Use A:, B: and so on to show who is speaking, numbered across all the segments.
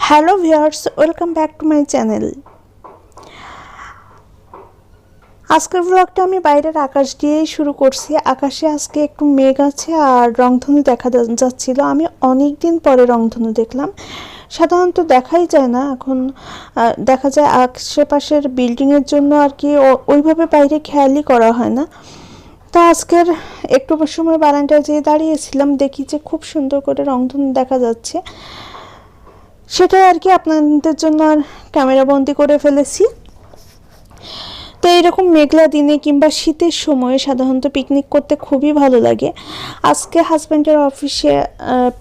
A: Hello viewers, welcome back to my channel. আজকের ব্লগটা আমি বাইরের আকাশ দিয়েই শুরু করছি। আকাশে আজকে একটু মেঘ আছে আর রংধনু দেখা যাচ্ছিল। আমি অনেক দিন পরে রংধনু দেখলাম। সাধারণত দেখাই যায় না এখন, দেখা যায় আশেপাশের বিল্ডিংয়ের জন্য আর কি ওইভাবে বাইরে খেয়ালই করা হয় না। তো আজকের একটু সময় বারান্দায় যেয়ে দাঁড়িয়েছিলাম, দেখি যে খুব সুন্দর করে রংধনু দেখা যাচ্ছে। সেটাই আর কি আপনাদের জন্য আর ক্যামেরা বন্দি করে ফেলেছি। তো এইরকম মেঘলা দিনে কিংবা শীতের সময়ে সাধারণত পিকনিক করতে খুবই ভালো লাগে। আজকে হাজব্যান্ডের অফিসে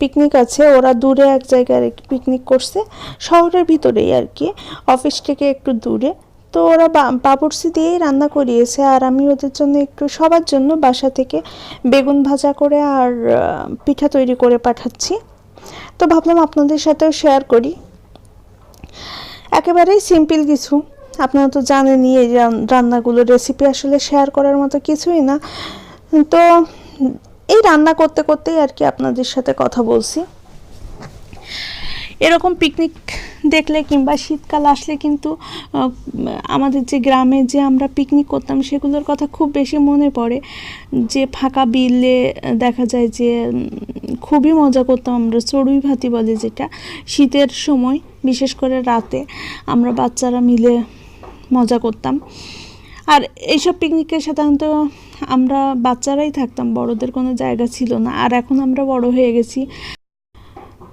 A: পিকনিক আছে, ওরা দূরে এক জায়গায় পিকনিক করছে, শহরের ভিতরেই আর কি, অফিস থেকে একটু দূরে। তো ওরা বাবুর্চি দিয়েই রান্না করিয়েছে, আর আমি ওদের জন্য একটু সবার জন্য বাসা থেকে বেগুন ভাজা করে আর পিঠা তৈরি করে পাঠাচ্ছি। তো ভাবলাম আপনাদের সাথেও শেয়ার করি। একেবারেই সিম্পল কিছু, আপনারা তো জানেনই এই রান্নাগুলোর রেসিপি আসলে শেয়ার করার মতো কিছুই না। তো এই রান্না করতে করতেই আর কি আপনাদের সাথে কথা বলছি। এরকম পিকনিক দেখলে কিংবা শীতকাল আসলে কিন্তু আমাদের যে গ্রামে যে আমরা পিকনিক করতাম সেগুলোর কথা খুব বেশি মনে পড়ে। যে ফাঁকা বিলে দেখা যায় যে খুবই মজা করতাম আমরা, চড়ুই ভাতি বলে যেটা, শীতের সময় বিশেষ করে রাতে আমরা বাচ্চারা মিলে মজা করতাম। আর এইসব পিকনিকে সাধারণত আমরা বাচ্চারাই থাকতাম, বড়দের কোনো জায়গা ছিল না। আর এখন আমরা বড় হয়ে গেছি।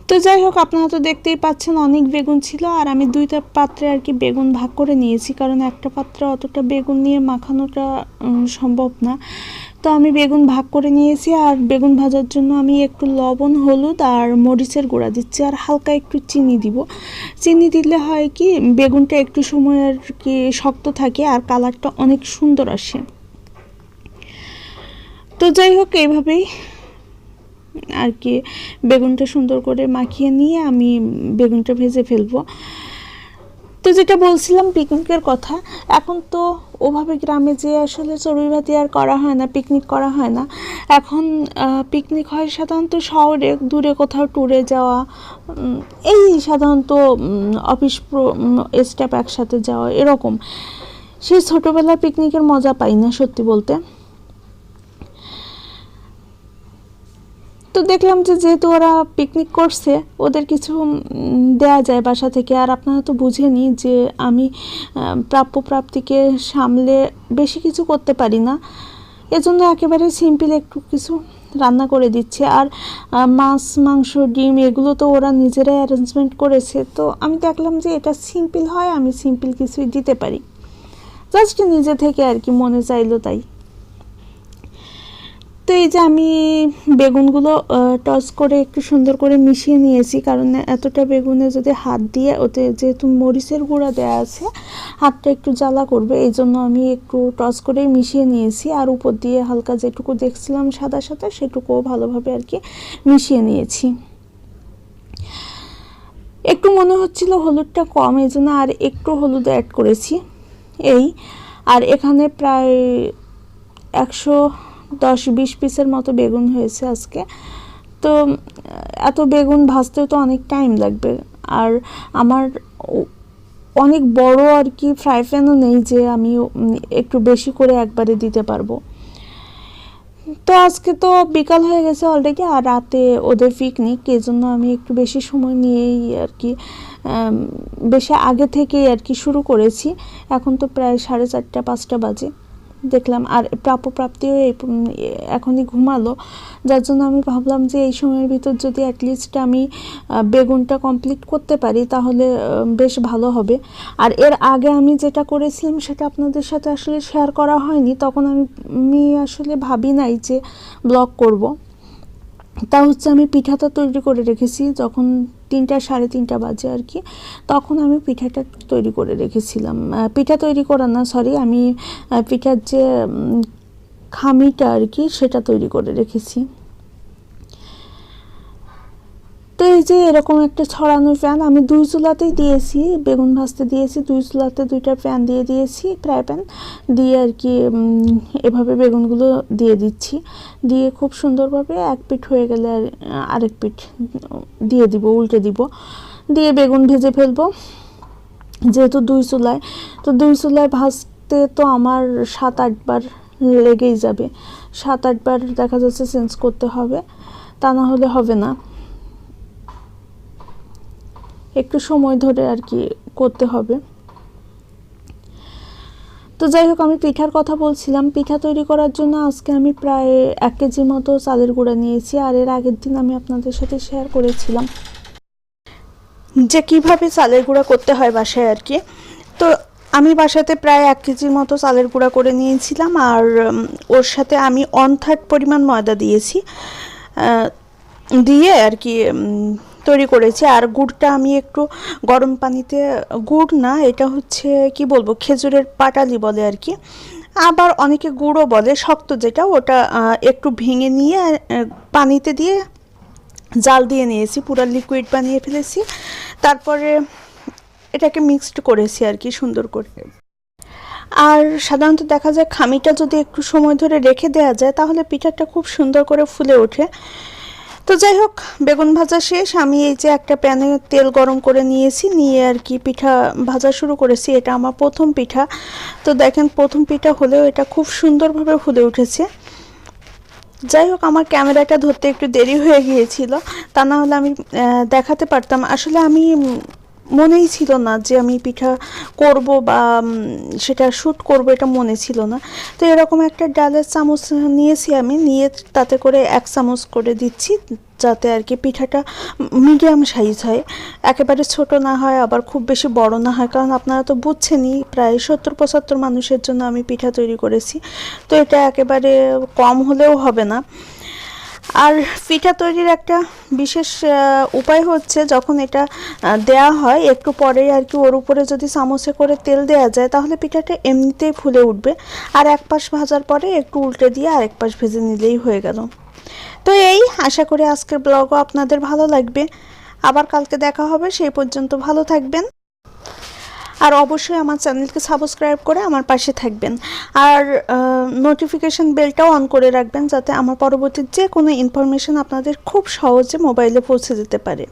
A: তো যাই হোক, আপনারা তো দেখতেই পাচ্ছেন অনেক বেগুন ছিল, আর আমি দুইটা পাত্রে আর কি বেগুন ভাগ করে নিয়েছি, কারণ একটা পাত্রে অতটা বেগুন নিয়ে মাখানোটা সম্ভব না। তো আমি বেগুন ভাগ করে নিয়েছি, আর বেগুন ভাজার জন্য আমি একটু লবণ, হলুদ আর মরিচের গুঁড়া দিচ্ছি, আর হালকা একটু চিনি দিব। চিনি দিলে হয় কি, বেগুনটা একটু সময় আর কি শক্ত থাকে আর কালারটা অনেক সুন্দর আসে। তো যাই হোক, এইভাবেই আর কি বেগুনটা সুন্দর করে মাখিয়ে নিয়ে আমি বেগুনটা ভেজে ফেলবো। তো যেটা বলছিলাম পিকনিকের কথা, এখন তো ওভাবে গ্রামে যে আসলে চড়ুই ভাতি আর করা হয় না, পিকনিক করা হয় না। এখন পিকনিক হয় সাধারণত শহরে, দূরে কোথাও ট্যুরে যাওয়া, এই সাধারণত অফিস স্টাফ একসাথে যাওয়া, এরকম। সেই ছোটোবেলার পিকনিকের মজা পাই না সত্যি বলতে। তো দেখলাম যে যেহেতু ওরা পিকনিক করছে, ওদের কিছু দেয়া যায় বাসা থেকে। আর আপনারা তো বুঝেনি যে আমি প্রাপ্য প্রাপ্তিকে সামলে বেশি কিছু করতে পারি না, এজন্য একেবারে সিম্পল একটু কিছু রান্না করে দিচ্ছে। আর মাছ, মাংস, ডিম এগুলো তো ওরা নিজেরাই অ্যারেঞ্জমেন্ট করেছে। তো আমি দেখলাম যে এটা সিম্পল হয়, আমি সিম্পল কিছুই দিতে পারি, জাস্ট নিজে থেকে আর কি মনে চাইলো তাই। তো এই যে আমি বেগুনগুলো টস করে একটু সুন্দর করে মিশিয়ে নিয়েছি, কারণ এতটা বেগুনে যদি হাত দিয়ে, ওতে যেহেতু মরিচের গুঁড়া দেওয়া আছে, হাতটা একটু জ্বালা করবে, এই জন্য আমি একটু টস করে মিশিয়ে নিয়েছি। আর উপর দিয়ে হালকা যেটুকু দেখছিলাম সাদা সাদা, সেটুকুও ভালোভাবে আর কি মিশিয়ে নিয়েছি। একটু মনে হচ্ছিল হলুদটা কম, এই জন্য আর একটু হলুদ অ্যাড করেছি এই। আর এখানে প্রায় 110-20 পিসের মতো বেগুন হয়েছে আজকে। তো এত বেগুন ভাজতেও তো অনেক টাইম লাগবে, আর আমার অনেক বড় আর কি ফ্রাই প্যানও নেই যে আমি একটু বেশি করে একবারে দিতে পারবো। তো আজকে তো বিকাল হয়ে গেছে অলরেডি, আর রাতে ওদের পিকনিক, এই জন্য আমি একটু বেশি সময় নিয়েই আর কি বেশি আগে থেকেই আর কি শুরু করেছি। এখন তো প্রায় 4:30-5টা বাজে দেখলাম। আর প্রাপ্য-প্রাপ্তিও এখনই ঘুমালো, যার জন্য আমি ভাবলাম যে এই সময়ের ভিতর যদি অ্যাটলিস্ট আমি বেগুনটা কমপ্লিট করতে পারি তাহলে বেশ ভালো হবে। আর এর আগে আমি যেটা করেছিলাম সেটা আপনাদের সাথে আসলে শেয়ার করা হয়নি, তখন আমি আসলে ভাবি নাই যে ব্লগ করব। তা হচ্ছে আমি পিঠাটা তৈরি করে রেখেছি, যখন 3টা-3:30 বাজে আর কি, তখন আমি পিঠাটা তৈরি করে রেখেছিলাম। পিঠা তৈরি করা না, সরি, আমি পিঠার যে খামিটা আর কি সেটা তৈরি করে রেখেছি। তো এই যে এরকম একটা ছড়ানো প্যান আমি 2 চুলাতেই দিয়েছি, বেগুন ভাজতে দিয়েছি 2 চুলাতে, 2টা প্যান দিয়ে দিয়েছি, ফ্রাই প্যান দিয়ে আর কি এভাবে বেগুনগুলো দিয়ে দিচ্ছি। দিয়ে খুব সুন্দরভাবে এক পিঠ হয়ে গেলে আরেক পিঠ দিয়ে দিব, উল্টে দিব। দিয়ে বেগুন ভেজে ফেলবো, যেহেতু 2 চুলায়। তো 2 চুলায় ভাজতে তো আমার 7-8 বার লেগেই যাবে, 7-8 বার দেখা যাচ্ছে চেঞ্জ করতে হবে, তা না হলে হবে না। একটু সময় ধরে আর কি করতে হবে। তো যাই হোক, আমি পিঠার কথা বলছিলাম। পিঠা তৈরি করার জন্য আজকে আমি প্রায় 1 কেজির মতো চালের গুঁড়া নিয়েছি। আর এর আগের দিন আমি আপনাদের সাথে শেয়ার করেছিলাম যে কিভাবে চালের গুঁড়া করতে হয় বাসায় আর কি। তো আমি বাসাতে প্রায় 1 কেজির মতো চালের গুঁড়া করে নিয়েছিলাম, আর ওর সাথে আমি 1/3 পরিমাণ ময়দা দিয়েছি, দিয়ে আর কি তৈরি করেছি। আর গুড়টা আমি একটু গরম পানিতে, গুড় না, এটা হচ্ছে কি বলবো, খেজুরের পাটালি বলে আর কি, আবার অনেকে গুড়ও বলে, শক্ত যেটা, ওটা একটু ভেঙে নিয়ে পানিতে দিয়ে জাল দিয়ে নিয়েছি, পুরো লিকুইড বানিয়ে ফেলেছি। তারপরে এটাকে মিক্সড করেছি আর কি সুন্দর করে। আর সাধারণত দেখা যায় খামিটা যদি একটু সময় ধরে রেখে দেওয়া যায় তাহলে পিঠাটা খুব সুন্দর করে ফুলে ওঠে। তো যাই হোক, বেগুন ভাজা শেষ। আমি এই যে একটা প্যানে তেল গরম করে নিয়েছি, নিয়ে আর কি পিঠা ভাজা শুরু করেছি। এটা আমার প্রথম পিঠা। তো দেখেন, প্রথম পিঠা হলেও এটা খুব সুন্দরভাবে ফুলে উঠেছে। যাই হোক, আমার ক্যামেরাটা ধরতে একটু দেরি হয়ে গিয়েছিল, তা না হলে আমি দেখাতে পারতাম। আসলে আমি মনেই ছিল না যে আমি পিঠা করব বা সেটা শ্যুট করব, এটা মনে ছিল না। তো এরকম একটা ডালের চামচ নিয়েছি আমি, নিয়ে তাতে করে 1 চামচ করে দিচ্ছি, যাতে আর কি পিঠাটা মিডিয়াম সাইজ হয়, একেবারে ছোট না হয়, আবার খুব বেশি বড় না হয়। কারণ আপনারা তো বুঝছেনই, প্রায় 70-75 মানুষের জন্য আমি পিঠা তৈরি করেছি, তো এটা একেবারে কম হলেও হবে না। আর পিঠা তৈরির একটা বিশেষ উপায় হচ্ছে, যখন এটা দেয়া হয় একটু পরেই আর কি ওর উপরে যদি চামচে করে তেল দেয়া যায় তাহলে পিঠাটা এমনিতেই ফুলে উঠবে। আর এক পাশ ভাজার পরে একটু উল্টে দিয়ে আরেক পাশ ভেজে নিলেই হয়ে গেল। তো এই আশা করি আজকের ব্লগও আপনাদের ভালো লাগবে। আবার কালকে দেখা হবে, সেই পর্যন্ত ভালো থাকবেন। আর অবশ্যই আমার চ্যানেলকে সাবস্ক্রাইব করে আমার পাশে থাকবেন, আর নোটিফিকেশন বেলটাও অন করে রাখবেন, যাতে আমার পরবর্তী যে কোনো ইনফরমেশন আপনাদের খুব সহজে মোবাইলে পৌঁছে যেতে পারে।